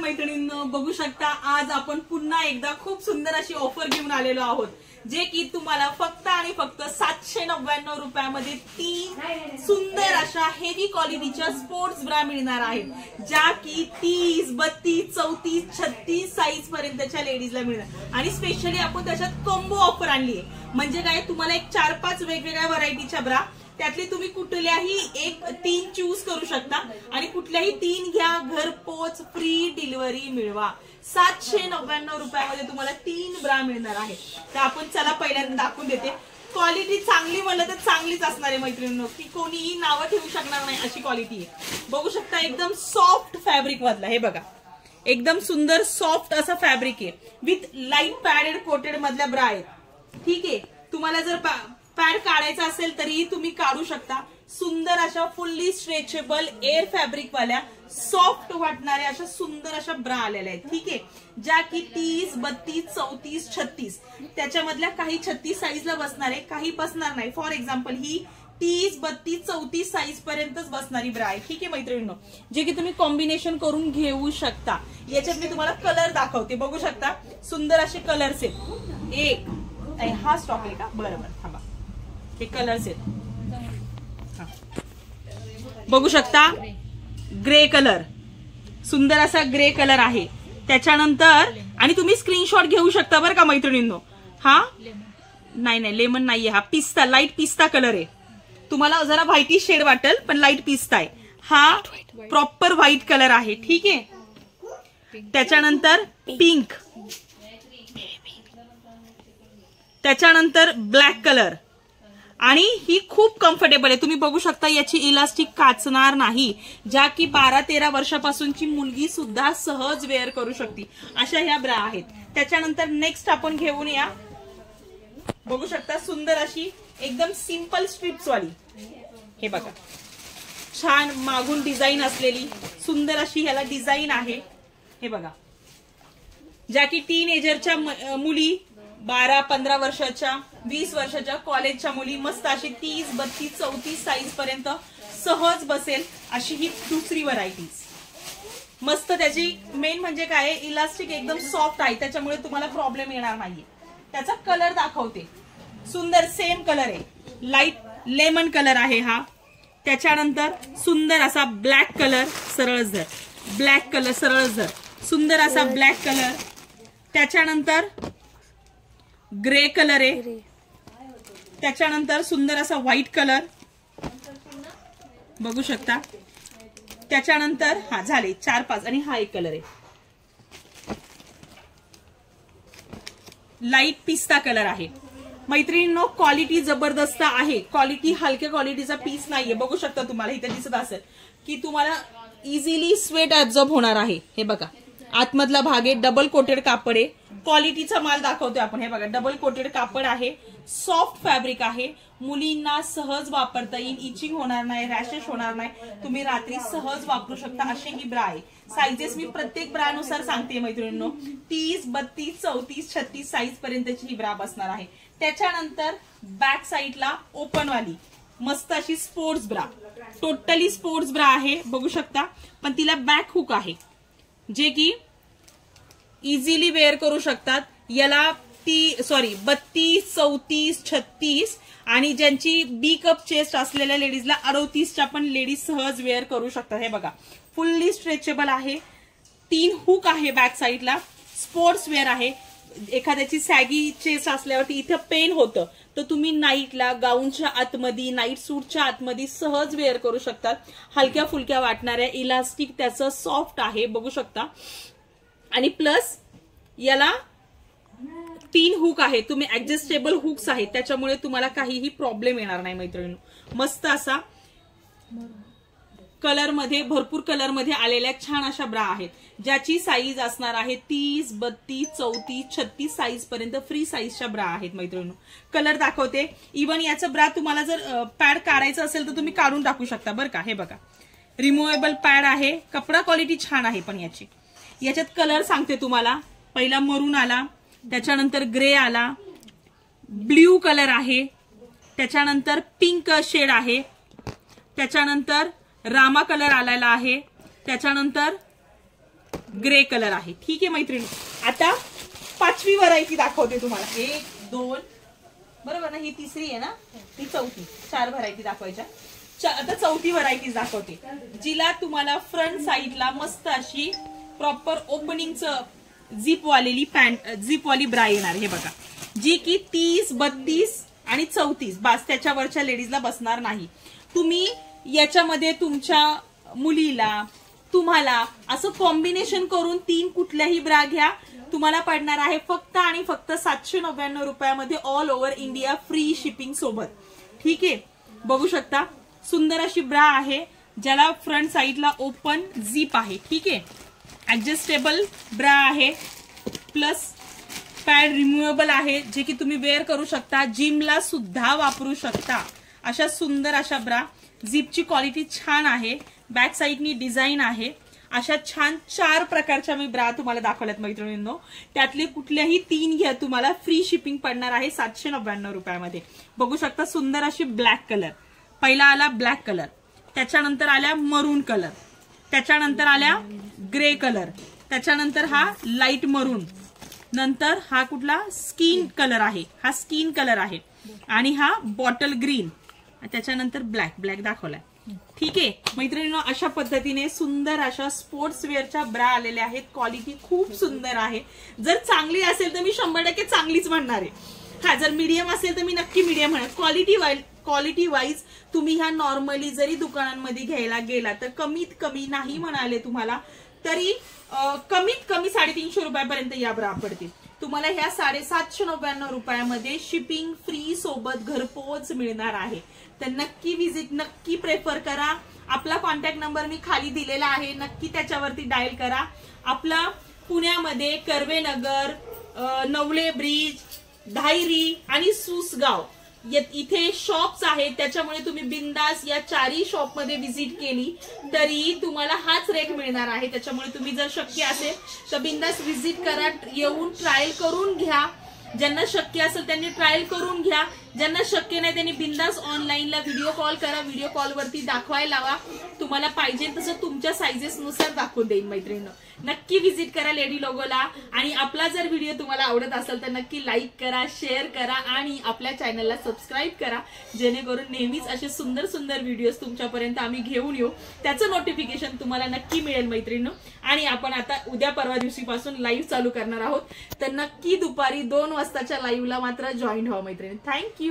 मैत्रिणींनो, बघू शकता आज आपण पुन्हा एकदा खूप सुंदर अशी ऑफर घेऊन आलेलो आहोत, जे की तुम्हाला फक्त आणि फक्त 799 रुपयामध्ये 3 सुंदर अशा हेवी क्वालिटीच्या स्पोर्ट्स ब्रा मिळणार आहेत, ज्या की 30, 32, 34, 36 साईज पर्यंतच्या लेडीजला मिळणार। आणि स्पेशली आपण त्याच्यात कॉम्बो ऑफर आणली आहे, म्हणजे काय तुम्हाला एक 4-5 वेगवेगळ्या व्हरायटीच्या ब्रा, त्यातली तुम्ही कुठल्याही एक 3 चूज करू शकता आणि कुठल्याही 3 घ्या, घरपोच फ्री डिलिव्हरी मिळवा। 799 रुपयामध्ये तुम्हाला 3 ब्रा मिळणार आहे। तर आपण चला पहिल्यांदा दाखवून देते। क्वालिटी चांगली म्हणलं तर चांगलीच असणार आहे मैत्रिणींनो, की कोणीही नावं ठेवू शकणार नाही अशी क्वालिटी आहे। बघू शकता एकदम सॉफ्ट फॅब्रिक मधला, हे बघा एकदम सुंदर सॉफ्ट असा फॅब्रिक आहे, विथ लाईट पॅडेड कोटेड मधल्या ब्रा आहेत। ठीक आहे, तुम्हाला जर पॅड काढायचा असेल तरीही तुम्ही काढू शकता। सुंदर अशा फुल्ली स्ट्रेचेबल एअर फॅब्रिक वाल्या सॉफ्ट वाटणाऱ्या अशा सुंदर अशा ब्रा आलेल्या आहेत। ठीक आहे, ज्या की 30, 32, 34, 36 त्याच्यामधल्या काही 36 साईजला बसणार आहे, काही बसणार नाही। फॉर एक्झाम्पल ही 30, 32, 34 साईज पर्यंतच बसणारी ब्रा आहे। ठीक आहे मैत्रिणींनो, जे की तुम्ही कॉम्बिनेशन करून घेऊ शकता। याच्यात मी तुम्हाला कलर दाखवते, बघू शकता सुंदर असे कलर्स आहेत। एक हा स्टॉक आहे का? बरोबर, थांबा, हे कलर्स आहेत, बघू शकता ग्रे कलर, सुंदर असा ग्रे कलर आहे। त्याच्यानंतर आणि तुम्ही स्क्रीनशॉट घेऊ शकता बरं का मैत्रिणींनो। हा नाही लेमन नाहीये, हा पिस्ता, लाईट पिस्ता कलर आहे। तुम्हाला जरा व्हाईटी शेड वाटेल पण लाईट पिस्ता आहे, हा प्रॉपर व्हाईट कलर आहे। ठीक आहे, त्याच्यानंतर पिंक, त्याच्यानंतर ब्लॅक कलर, आणि ही खूप कम्फर्टेबल आहे। तुम्ही बघू शकता याची इलास्टिक काचणार नाही, ज्या की 12-13 वर्षापासूनची मुलगी सुद्धा सहज वेअर करू शकते, अशा ह्या ब्रा आहेत। त्याच्यानंतर नेक्स्ट आपण घेऊन या, बघू शकता सुंदर अशी एकदम सिंपल स्ट्रिप्स वाली, हे बघा छान मागून डिझाईन असलेली सुंदर अशी ह्याला डिझाईन आहे। हे बघा, ज्या की टीनेजरच्या मुली, 12-15 वर्षाच्या, 20 वर्षाच्या कॉलेजच्या मुली मस्त अशी 30, 32, 34 साईज पर्यंत सहज बसेल अशी ही दुसरी व्हरायटीज। मस्त त्याची मेन म्हणजे काय, इलास्टिक एकदम सॉफ्ट आहे, त्याच्यामुळे तुम्हाला प्रॉब्लेम येणार नाहीये। त्याचा कलर दाखवते, सुंदर सेम कलर आहे, लाईट लेमन कलर आहे हा। त्याच्यानंतर सुंदर असा ब्लॅक कलर, सरळ जर ब्लॅक कलर, सरळ जर सुंदर असा ब्लॅक कलर। त्याच्यानंतर ग्रे कलर आहे, त्याच्यानंतर सुंदर असा व्हाईट कलर बघू शकता। त्याच्यानंतर हा झाले 4-5, आणि हा एक कलर आहे, लाईट पिस्ता कलर आहे। मैत्रिणींनो, क्वालिटी जबरदस्त आहे, क्वालिटी हलक्या क्वालिटीचा पीस नाहीये। बघू शकता, तुम्हाला इथे दिसत असेल की तुम्हाला इझिली स्वेट ऍब्झॉर्ब होणार आहे। हे बघा आतमधला भाग आहे, डबल कोटेड कापड आहे, क्वालिटीचा माल दाखवतोय आपण। हे बघा डबल कोटेड कापड आहे, सॉफ्ट फॅब्रिक आहे, मुलींना सहज वापरता येईल, इचिंग होणार नाही, रॅशेस होणार नाही, तुम्ही रात्री सहज वापरू शकता अशी ही ब्रा आहे। साईजेस मी प्रत्येक ब्रानुसार सांगते मैत्रिणींनो, 30, 32, 34, 36 साईज पर्यंतची ही ब्रा बसणार आहे। त्याच्यानंतर बॅक साईडला ओपन वाली मस्त अशी sports bra, totally sports bra आहे, बघू शकता, पण तिला बॅक हुक आहे, जे की इझिली वेअर करू शकतात। याला 32, 34, 36 आणि ज्यांची बी कप चेस्ट असलेल्या लेडीजला 38च्या पण लेडीज सहज वेअर करू शकतात। हे बघा फुल्ली स्ट्रेचेबल आहे, 3 हुक आहे बॅक साईडला, स्पोर्ट्स वेअर आहे। एखाद्याची सॅगी चेस्ट असल्यावरती इथं पेन होतं, तर तुम्ही नाईटला, गाऊनच्या आतमध्ये, नाईट सूटच्या आतमध्ये सहज वेअर करू शकतात। हलक्या फुलक्या वाटणाऱ्या, इलास्टिक त्याचं सॉफ्ट आहे, बघू शकता। आणि प्लस याला 3 हुक आहे, तुम्ही ऍडजस्टेबल हुक्स आहेत, त्याच्यामुळे तुम्हाला काहीही प्रॉब्लेम येणार नाही मैत्रिणींनो। मस्त असा कलर मध्ये, भरपूर कलर मध्ये आलेल्या छान अशा ब्रा आहेत, ज्याची साईज असणार आहे 30, 32, 34, 36 साईज पर्यंत फ्री साईजच्या ब्रा आहेत मैत्रिणींनो। कलर दाखवते, इव्हन याचं ब्रा तुम्हाला जर पॅड काढायचं असेल तर तुम्ही काढून टाकू शकता बरं का। हे बघा रिमुव्हेबल पॅड आहे, कपडा क्वालिटी छान आहे पण याची। याच्यात कलर सांगते तुम्हाला, पहिला मरून आला, त्याच्यानंतर ग्रे आला, ब्ल्यू कलर आहे, त्याच्यानंतर पिंक शेड आहे, त्याच्यानंतर रामा कलर आलेला आहे, त्याच्यानंतर ग्रे कलर आहे। ठीक आहे मैत्रिणी, आता 5वी व्हरायटी दाखवते तुम्हाला। 1 2 बरोबर ना, ही 3री आहे ना, ही 4थी, 4 व्हरायटी दाखवायच्या। आता 4थी व्हरायटी दाखवते, जिला तुम्हाला फ्रंट साईडला मस्त अशी प्रॉपर ओपनिंगचं झिप वालेली पॅन्ट, झिप वाली ब्रा येणार। हे बघा, जी की 30 32 आणि 34 बस, त्याच्यावरच्या लेडीजला बसणार नाही। तुम्ही याच्यामध्ये तुमच्या मुलीला, तुम्हाला असं कॉम्बिनेशन करून 3 कुठल्याही ब्रा घ्या, तुम्हाला पडणार आहे फक्त आणि फक्त 799 रुपयामध्ये all over India free shipping सोबत। ठीक आहे, बघू शकता सुंदर अशी ब्रा आहे, ज्याला फ्रंट साईडला ओपन झिप आहे। ठीक आहे, ऍडजस्टेबल ब्रा आहे, प्लस पॅड रिमूवेबल आहे, जे की तुम्ही वेअर करू शकता, जिमला सुद्धा वापरू शकता। अशा सुंदर अशा ब्रा, झिपची क्वालिटी छान आहे, बॅक साईडनी डिझाईन आहे। अशा छान 4 प्रकारच्या मी ब्रा तुम्हाला दाखवल्यात मैत्रिणींनो, त्यातले कुठल्याही 3 घ्या, तुम्हाला फ्री शिपिंग पडणार आहे 799 रुपयामध्ये। बघू शकता सुंदर अशी ब्लॅक कलर, पहिला आला ब्लॅक कलर, त्याच्यानंतर आल्या मरून कलर, त्याच्यानंतर आल्या ग्रे कलर, त्याच्यानंतर हा लाईट मरून, नंतर हा कुठला स्किन कलर आहे, हा स्किन कलर आहे, आणि हा बॉटल ग्रीन, त्याच्यानंतर ब्लॅक, ब्लॅक दाखवलाय। ठीक आहे मैत्रिणींनो, अशा पद्धतीने सुंदर अशा स्पोर्ट्स वेअरच्या ब्रा आलेल्या आहेत, क्वालिटी खूप सुंदर आहे। जर चांगली असेल तर मी 100% चांगलीच म्हणणार आहे, हा जर मीडियम असेल तर मी नक्की मीडियम म्हणणार। क्वालिटी वाईज तुम्ही ह्या नॉर्मली जरी दुकानांमध्ये घ्यायला गेला तर कमीत कमी नाही म्हणाले तुम्हाला तरी कमीत कमी 350 रुपयापर्यंत या ब्रा पडतील तुम्हाला। ह्या 799 रुपयामध्ये शिपिंग फ्री सोबत घरपोच मिळणार आहे, तर नक्की विजिट, नक्की प्रेफर करा। आपला कॉन्टॅक्ट नंबर मी खाली दिलेला आहे, नक्की त्याच्यावरती डायल करा। आपला पुण्यामध्ये कर्वेनगर, नवले ब्रिज, धायरी आणि सुसगाव इथे शॉप्स आहेत, त्याच्यामुळे तुम्ही बिंदास या 4ही शॉप मध्ये व्हिजिट केली तरी तुम्हाला हाच रेट मिळणार आहे। त्याच्यामुळे तुम्ही जर शक्य असेल तर बिंदास व्हिजिट करा, येऊन ट्रायल करून घ्या। ज्यांना शक्य असेल त्यांनी ट्रायल करून घ्या, ज्यांना शक्य नाही त्यांनी बिंदास ऑनलाईनला व्हिडिओ कॉल करा, व्हिडिओ कॉलवरती दाखवायला लावा, तुम्हाला पाहिजे तसं तुमच्या साईजेस नुसार दाखवून देईन मैत्रिणींनो। नक्की व्हिजिट करा लेडी लोगोला, आणि आपला जर व्हिडिओ तुम्हाला आवडत असेल तर नक्की लाईक करा, शेअर करा आणि आपल्या चॅनलला सबस्क्राईब करा, जेणेकरून नेहमीच असे सुंदर सुंदर व्हिडिओज तुमच्यापर्यंत आम्ही घेऊन येऊ, त्याचं नोटिफिकेशन तुम्हाला नक्की मिळेल मैत्रिणींनो। आणि आपण आता उद्या परवा दिवशीपासून लाईव्ह चालू करणार आहोत, तर नक्की दुपारी 2 वाजताच्या लाईव्हला मात्र जॉईन व्हा मैत्रिणी। थँक्यू।